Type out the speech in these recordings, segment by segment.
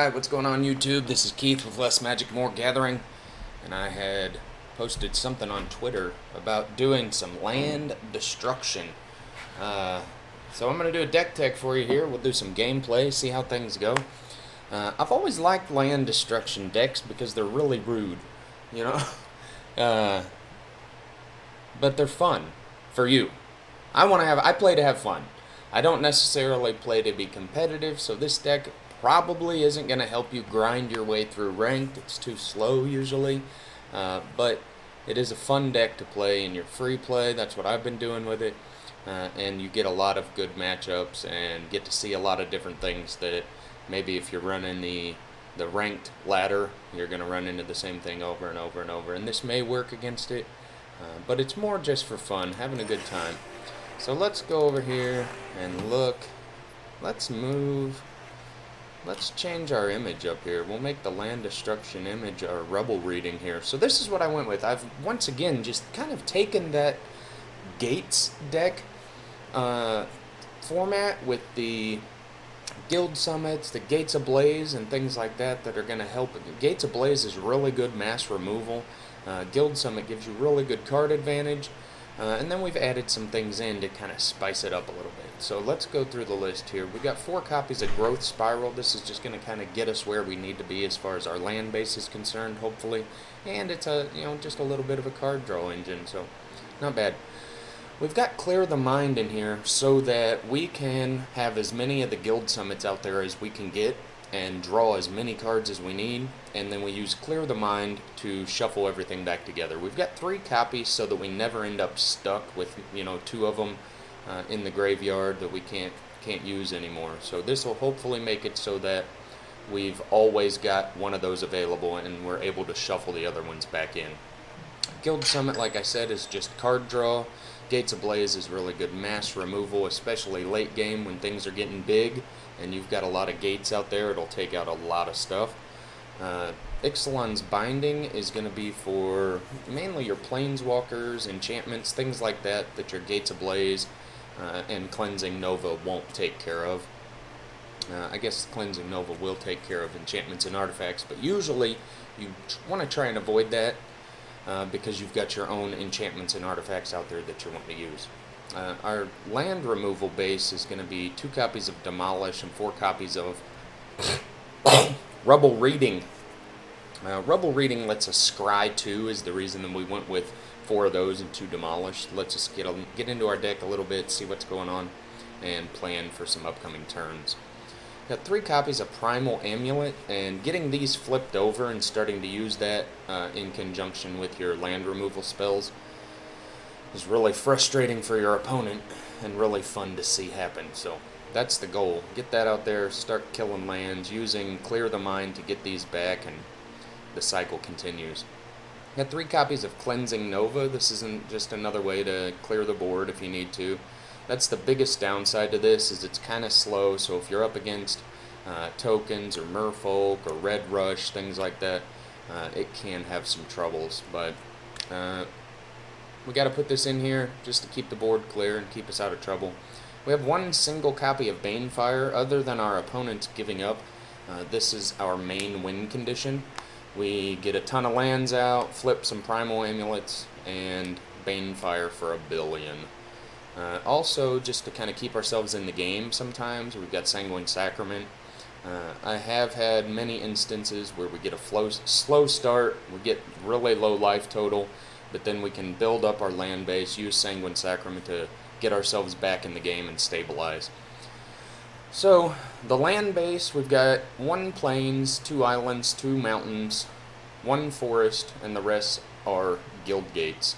Alright, what's going on YouTube? This is Keith with Less Magic More Gathering, and I had posted something on Twitter about doing some land destruction. So I'm going to do a deck tech for you here. We'll do some gameplay, see how things go. I've always liked land destruction decks because they're really rude, you know? But they're fun for you. I play to have fun. I don't necessarily play to be competitive, so this deck probably isn't going to help you grind your way through ranked. It's too slow usually, but it is a fun deck to play in your free play. That's what I've been doing with it, and you get a lot of good matchups and get to see a lot of different things that maybe if you're running the ranked ladder, you're going to run into the same thing over and over and over, and this may work against it, but it's more just for fun, having a good time. So let's go over here and look. Let's change our image up here. We'll make the land destruction image our rubble reading here. So this is what I went with. I've once again just kind of taken that Gates deck format with the Guild Summits, the Gates Ablaze, and things like that that are going to help. Gates Ablaze is really good mass removal. Guild Summit gives you really good card advantage. And then we've added some things in to kind of spice it up a little bit. So let's go through the list here. We've got 4 copies of Growth Spiral. This is just going to kind of get us where we need to be as far as our land base is concerned, hopefully. And it's just a little bit of a card draw engine, so not bad. We've got Clear the Mind in here so that we can have as many of the Guild Summits out there as we can get and draw as many cards as we need, and then we use Clear the Mind to shuffle everything back together. We've got 3 copies so that we never end up stuck with 2 of them in the graveyard that we can't use anymore. So this will hopefully make it so that we've always got one of those available and we're able to shuffle the other ones back in. Guild Summit, like I said, is just card draw. Gates Ablaze is really good mass removal, especially late game when things are getting big and you've got a lot of gates out there. It'll take out a lot of stuff. Ixalan's Binding is going to be for mainly your planeswalkers, enchantments, things like that your Gates Ablaze and Cleansing Nova won't take care of. I guess Cleansing Nova will take care of enchantments and artifacts, but usually you want to try and avoid that because you've got your own enchantments and artifacts out there that you want to use. Our land removal base is going to be 2 copies of Demolish and 4 copies of Rubble Reading. Rubble Reading lets us scry 2 is the reason that we went with 4 of those and 2 Demolish. Lets us get into our deck a little bit, see what's going on, and plan for some upcoming turns. Got 3 copies of Primal Amulet, and getting these flipped over and starting to use that in conjunction with your land removal spells is really frustrating for your opponent and really fun to see happen. So that's the goal. Get that out there, start killing lands, using Clear the Mind to get these back, and the cycle continues. Got 3 copies of Cleansing Nova. This isn't just another way to clear the board if you need to. That's the biggest downside to this, is it's kind of slow, so if you're up against tokens or merfolk or red rush, things like that, it can have some troubles, but we got to put this in here just to keep the board clear and keep us out of trouble. We have 1 single copy of Banefire. Other than our opponents giving up, this is our main win condition. We get a ton of lands out, flip some Primal Amulets, and Banefire for $1 billion. Also, just to kind of keep ourselves in the game sometimes, we've got Sanguine Sacrament. I have had many instances where we get a slow start, we get really low life total, but then we can build up our land base, use Sanguine Sacrament to get ourselves back in the game and stabilize. So, the land base, we've got 1 plains, 2 islands, 2 mountains, 1 forest, and the rest are guild gates.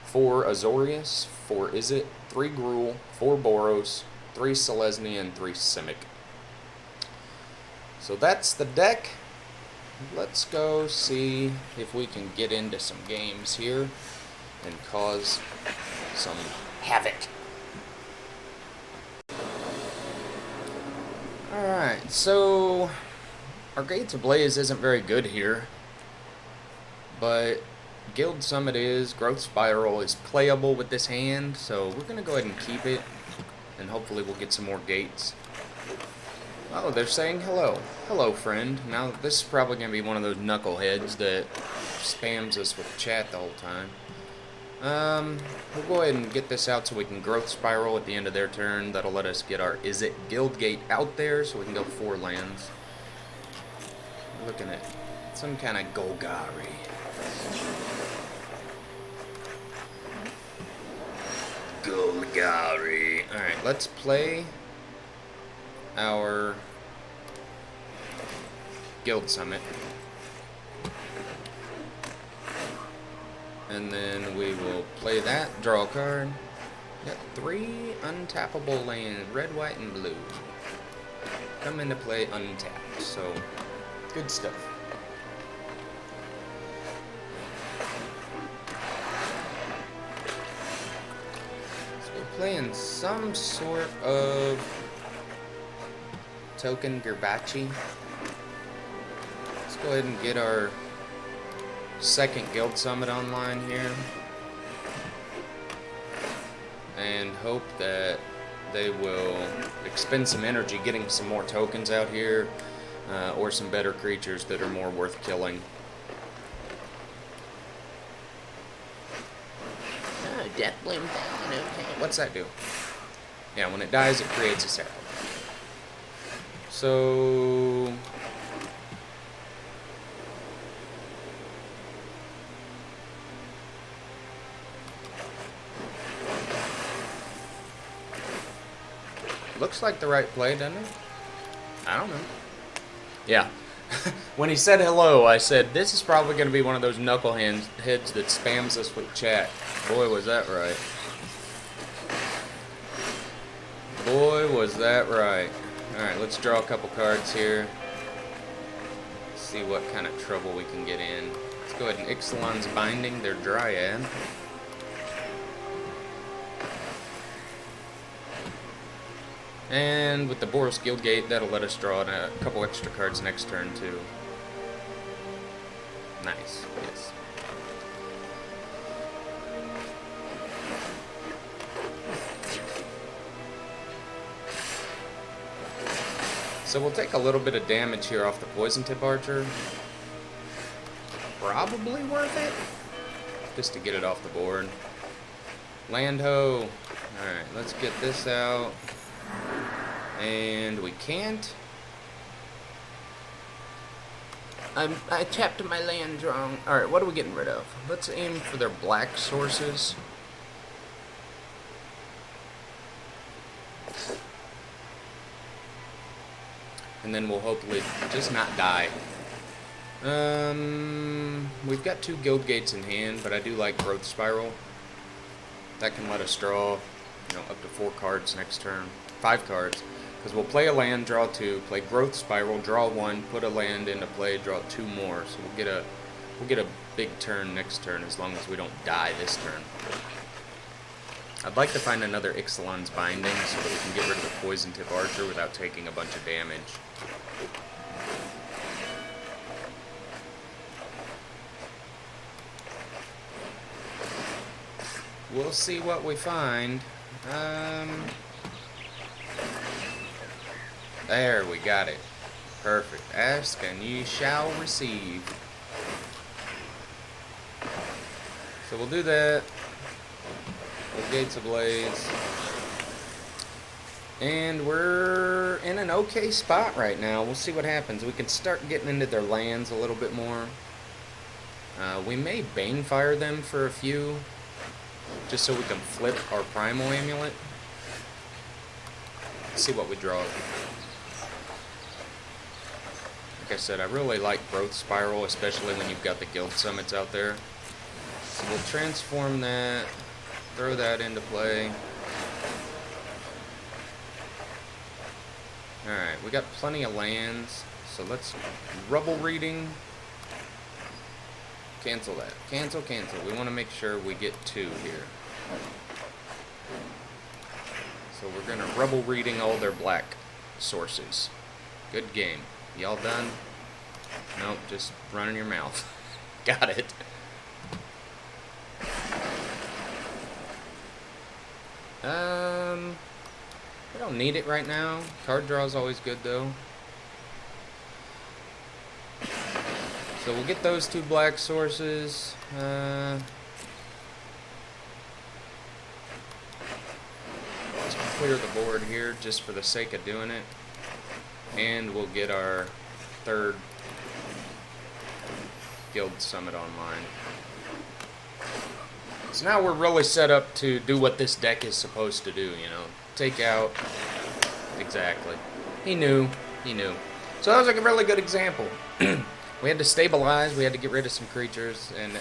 4 Azorius, 4 Izzet, 3 Gruul, 4 Boros, 3 Selesnya, and 3 Simic. So that's the deck. Let's go see if we can get into some games here and cause some havoc. Alright, so our Gates Ablaze isn't very good here, but Guild Summit is. Growth Spiral is playable with this hand, so we're going to go ahead and keep it, and hopefully we'll get some more gates. Oh, they're saying hello. Hello, friend. Now, this is probably going to be one of those knuckleheads that spams us with chat the whole time. We'll go ahead and get this out so we can growth spiral at the end of their turn. That'll let us get our Is It Guild Gate out there so we can go 4 lands. We're looking at some kind of Golgari. Golgari. Alright, let's play our Guild Summit. And then we will play that, draw a card. Got 3 untappable lands, red, white, and blue. Come into play untapped, so good stuff. So we're playing some sort of token Gerbachi. Let's go ahead and get our second Guild Summit online here. And hope that they will expend some energy getting some more tokens out here, or some better creatures that are more worth killing. Oh, Death Bloom Fountain, okay. What's that do? Yeah, when it dies, it creates a circle. So looks like the right play, doesn't it? I don't know. Yeah. When he said hello, I said, this is probably going to be one of those knuckleheads that spams us with chat. Boy, was that right. Boy, was that right. Alright, let's draw a couple cards here. See what kind of trouble we can get in. Let's go ahead and Ixalan's Binding, their Dryad. And with the Boros Guildgate, that'll let us draw a couple extra cards next turn, too. Nice, yes. So we'll take a little bit of damage here off the Poison Tip Archer. Probably worth it, just to get it off the board. Land Ho. Alright, let's get this out. And we can't. I tapped my land wrong. Alright, what are we getting rid of? Let's aim for their black sources. And then we'll hopefully just not die. We've got 2 Guild Gates in hand, but I do like Growth Spiral. That can let us draw, up to 4 cards next turn. 5 cards. Because we'll play a land, draw 2, play Growth Spiral, draw 1, put a land into play, draw 2 more. So we'll get a big turn next turn as long as we don't die this turn. I'd like to find another Ixalan's Binding so that we can get rid of the Poison Tip Archer without taking a bunch of damage. We'll see what we find. There, we got it. Perfect. Ask and ye shall receive. So we'll do that. With Gates Ablaze. And we're in an okay spot right now. We'll see what happens. We can start getting into their lands a little bit more. We may Banefire them for a few, just so we can flip our Primal Amulet. Let's see what we draw. Like I said, I really like Growth Spiral, especially when you've got the Guild Summits out there. So we'll transform that, throw that into play. Alright, we got plenty of lands, so let's Rubble Reading. Cancel that. Cancel, cancel. We want to make sure we get 2 here. So we're going to Rubble Reading all their black sources. Good game. Y'all done? Nope, just running your mouth. Got it. We don't need it right now. Card draw is always good, though. So we'll get those 2 black sources. Let's clear the board here just for the sake of doing it. And we'll get our 3rd Guild Summit online. So now we're really set up to do what this deck is supposed to do, you know. Take out... Exactly. He knew. He knew. So that was like a really good example. We had to stabilize, we had to get rid of some creatures, and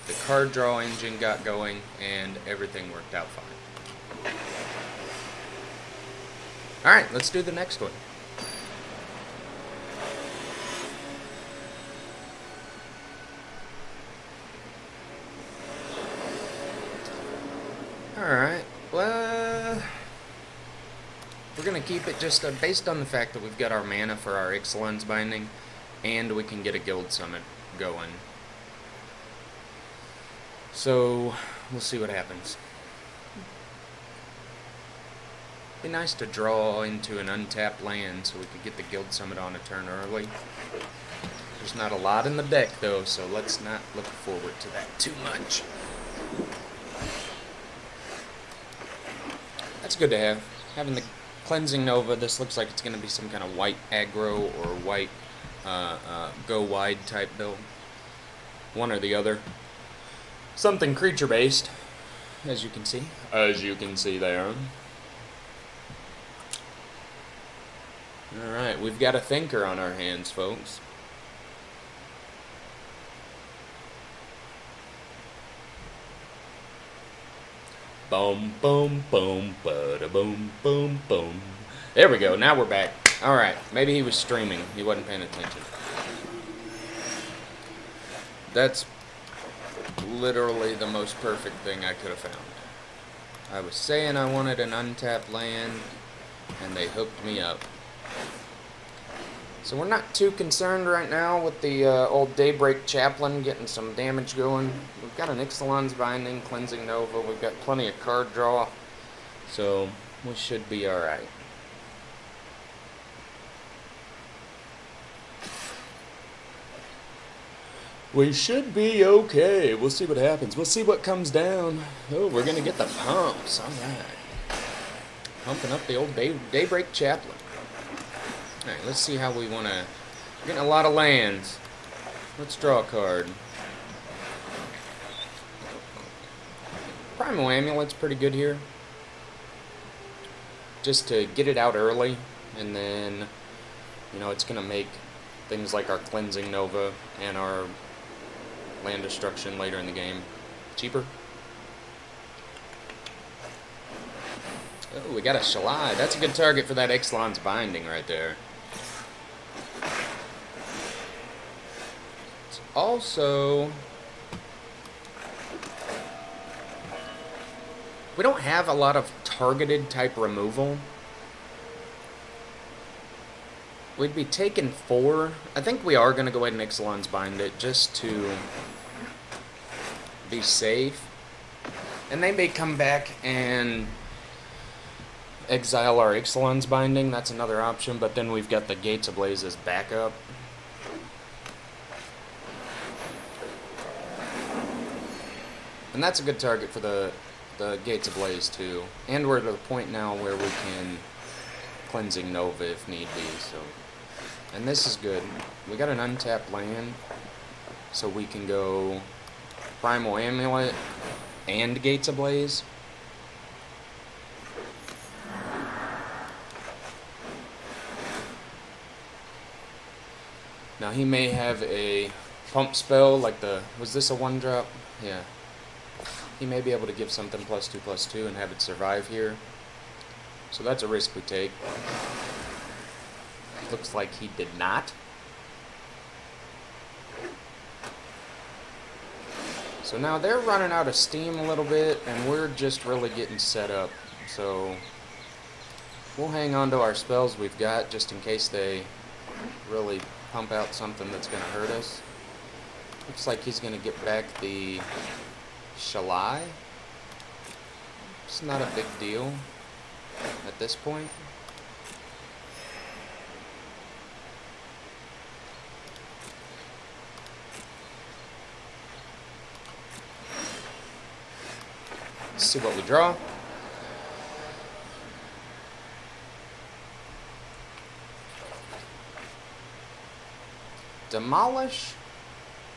the card draw engine got going, and everything worked out fine. Alright, let's do the next one. Alright, well, we're going to keep it just based on the fact that we've got our mana for our Ixalan's Binding, and we can get a Guild Summit going. So, we'll see what happens. Be nice to draw into an untapped land so we could get the Guild Summit on a turn early. There's not a lot in the deck, though, so let's not look forward to that too much. That's good to have. Having the Cleansing Nova, this looks like it's going to be some kind of white aggro or white go wide type build. One or the other. Something creature based, as you can see. As you can see there. Alright, we've got a thinker on our hands, folks. Boom, boom, boom, bada boom, boom, boom. There we go, now we're back. Alright, maybe he was streaming. He wasn't paying attention. That's literally the most perfect thing I could have found. I was saying I wanted an untapped land, and they hooked me up. So we're not too concerned right now with the old Daybreak Chaplain getting some damage going. We've got an Ixalan's Binding, Cleansing Nova, we've got plenty of card draw, so we should be alright. We should be okay. We'll see what happens. We'll see what comes down. Oh, we're going to get the pumps. Alright. Pumping up the old Daybreak Chaplain. Alright, let's see how we want to... We're getting a lot of lands. Let's draw a card. Primal Amulet's pretty good here. Just to get it out early, and then, you know, it's going to make things like our Cleansing Nova and our land destruction later in the game cheaper. Oh, we got a Shalai. That's a good target for that Ixalan's Binding right there. It's also... We don't have a lot of targeted type removal. We'd be taking 4. I think we are going to go ahead and Ixalan's Bind it just to be safe. And they may come back and exile our Ixalan's Binding. That's another option. But then we've got the Gates Ablaze as backup. And that's a good target for the Gates Ablaze too. And we're to the point now where we can Cleansing Nova if need be. So, and this is good. We got an untapped land, so we can go Primal Amulet and Gates Ablaze. Now he may have a pump spell like the... Was this a 1-drop? Yeah. He may be able to give something +2/+2 and have it survive here. So that's a risk we take. Looks like he did not. So now they're running out of steam a little bit, and we're just really getting set up. So we'll hang on to our spells we've got just in case they really pump out something that's going to hurt us. Looks like he's going to get back the Shalai. It's not a big deal at this point. Let's see what we draw. Demolish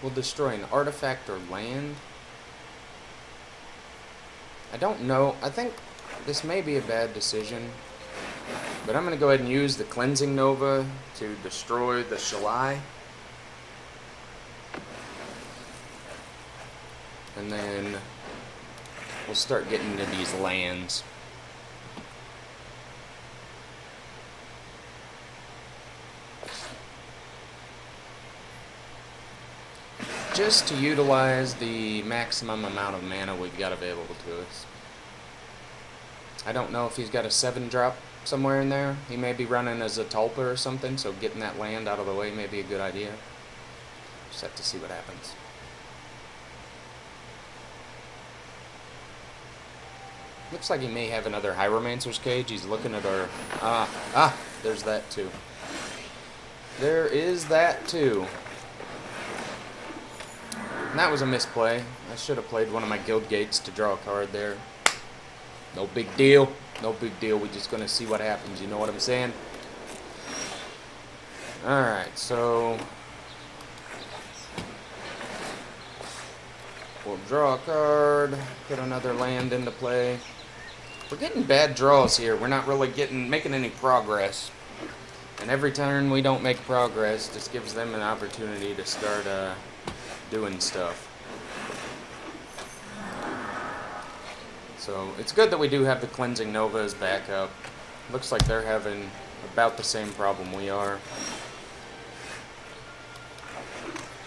will destroy an artifact or land. I don't know. I think this may be a bad decision. But I'm going to go ahead and use the Cleansing Nova to destroy the Shalai. And then we'll start getting into these lands. Just to utilize the maximum amount of mana we've got available to us. I don't know if he's got a 7-drop somewhere in there. He may be running as a Tulpa or something, so getting that land out of the way may be a good idea. Just have to see what happens. Looks like he may have another Hieromancer's Cage. He's looking at our... there's that too. There is that too. And that was a misplay. I should have played one of my Guild Gates to draw a card there. No big deal. No big deal. We're just going to see what happens. You know what I'm saying? Alright, so... we'll draw a card. Put another land into play. We're getting bad draws here. We're not really making any progress. And every turn we don't make progress, just gives them an opportunity to start doing stuff. So it's good that we do have the Cleansing Nova as backup. Looks like they're having about the same problem we are.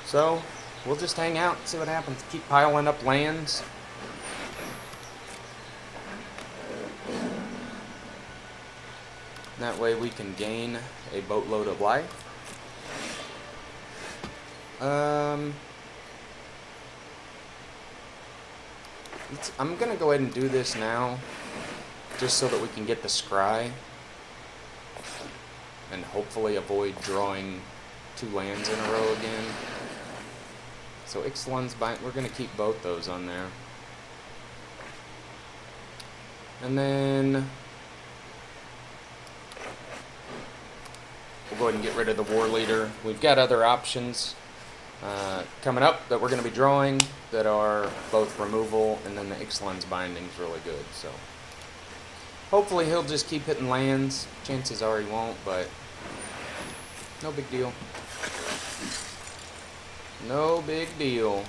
So we'll just hang out and see what happens. Keep piling up lands. That way we can gain a boatload of life. I'm going to go ahead and do this now, just so that we can get the Scry, and hopefully avoid drawing 2 lands in a row again. So Ixalan's Bind, we're going to keep both those on there. And then we'll go ahead and get rid of the War Leader. We've got other options coming up that we're going to be drawing that are both removal, and then the Ixalan's Binding is really good. So hopefully he'll just keep hitting lands. Chances are he won't, but no big deal. No big deal.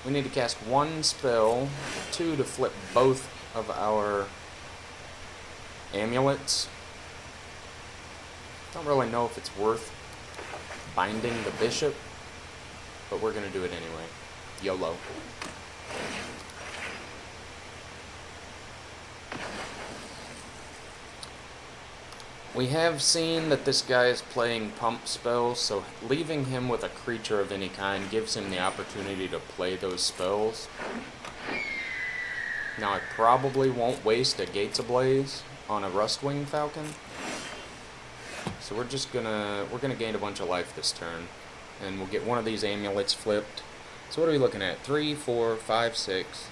We need to cast 1 spell, 2 to flip both of our amulets. Don't really know if it's worth binding the bishop, but we're going to do it anyway. YOLO. We have seen that this guy is playing pump spells, so leaving him with a creature of any kind gives him the opportunity to play those spells. Now I probably won't waste a Gates Ablaze on a Rustwing Falcon. So we're gonna gain a bunch of life this turn. And we'll get one of these amulets flipped. So what are we looking at? 3, 4, 5, 6,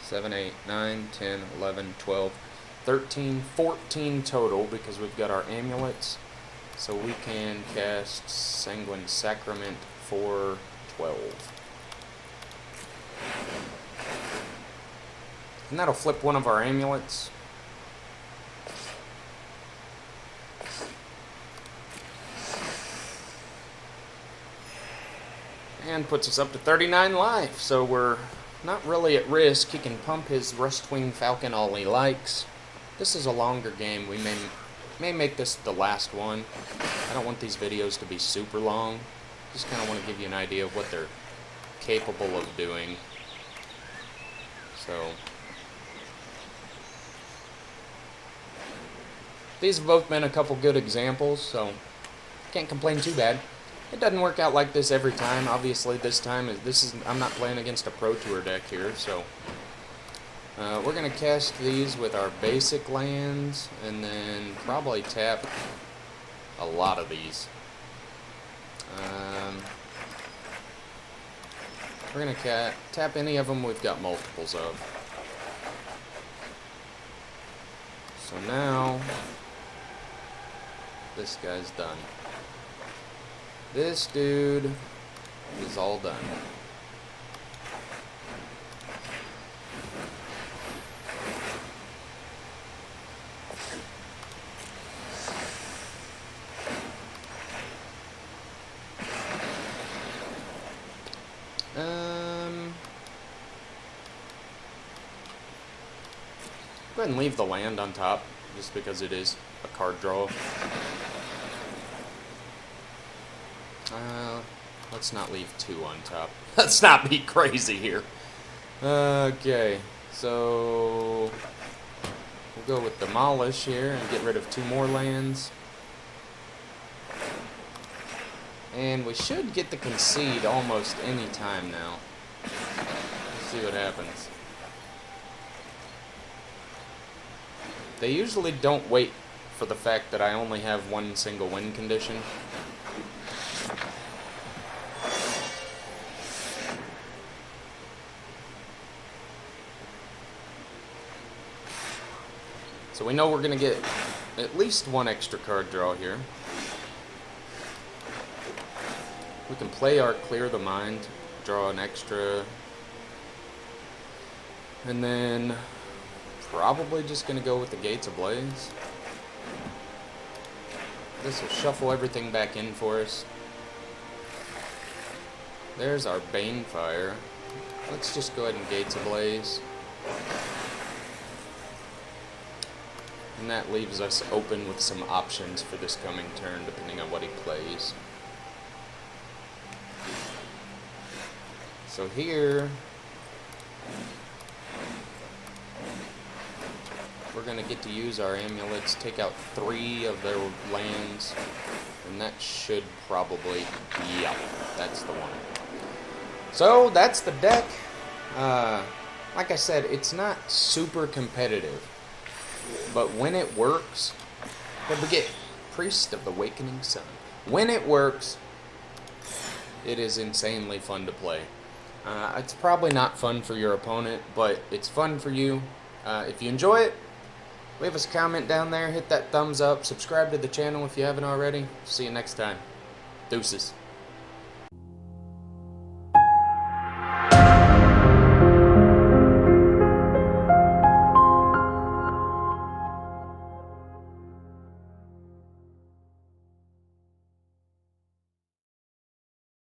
7, 8, 9, 10, 11, 12, 13, 14 total, because we've got our amulets. So we can cast Sanguine Sacrament for 12. And that'll flip one of our amulets. And puts us up to 39 life, so we're not really at risk. He can pump his Rustwing Falcon all he likes. This is a longer game. We may make this the last one. I don't want these videos to be super long. Just kind of want to give you an idea of what they're capable of doing. So these have both been a couple good examples, so can't complain too bad. It doesn't work out like this every time. Obviously, this time I'm not playing against a Pro Tour deck here, so we're gonna cast these with our basic lands, and then probably tap a lot of these. We're gonna tap any of them we've got multiples of. So now, this guy's done. This dude is all done. Go ahead and leave the land on top, just because it is a card draw. Let's not leave 2 on top. Let's not be crazy here. Okay, so we'll go with Demolish here and get rid of 2 more lands. And we should get the Concede almost any time now. Let's see what happens. They usually don't wait for the fact that I only have 1 single win condition. So we know we're going to get at least 1 extra card draw here. We can play our Clear the Mind, draw an extra, and then probably just going to go with the Gates Ablaze. This will shuffle everything back in for us. There's our Banefire. Let's just go ahead and Gates Ablaze. And that leaves us open with some options for this coming turn, depending on what he plays. So here, we're going to get to use our amulets, take out 3 of their lands, and that should probably, yeah, that's the one. So, that's the deck. Like I said, it's not super competitive, but when it works, don't forget, Priest of the Awakening Sun. When it works, it is insanely fun to play. It's probably not fun for your opponent, but it's fun for you. If you enjoy it, leave us a comment down there, hit that thumbs up, subscribe to the channel if you haven't already. See you next time. Deuces.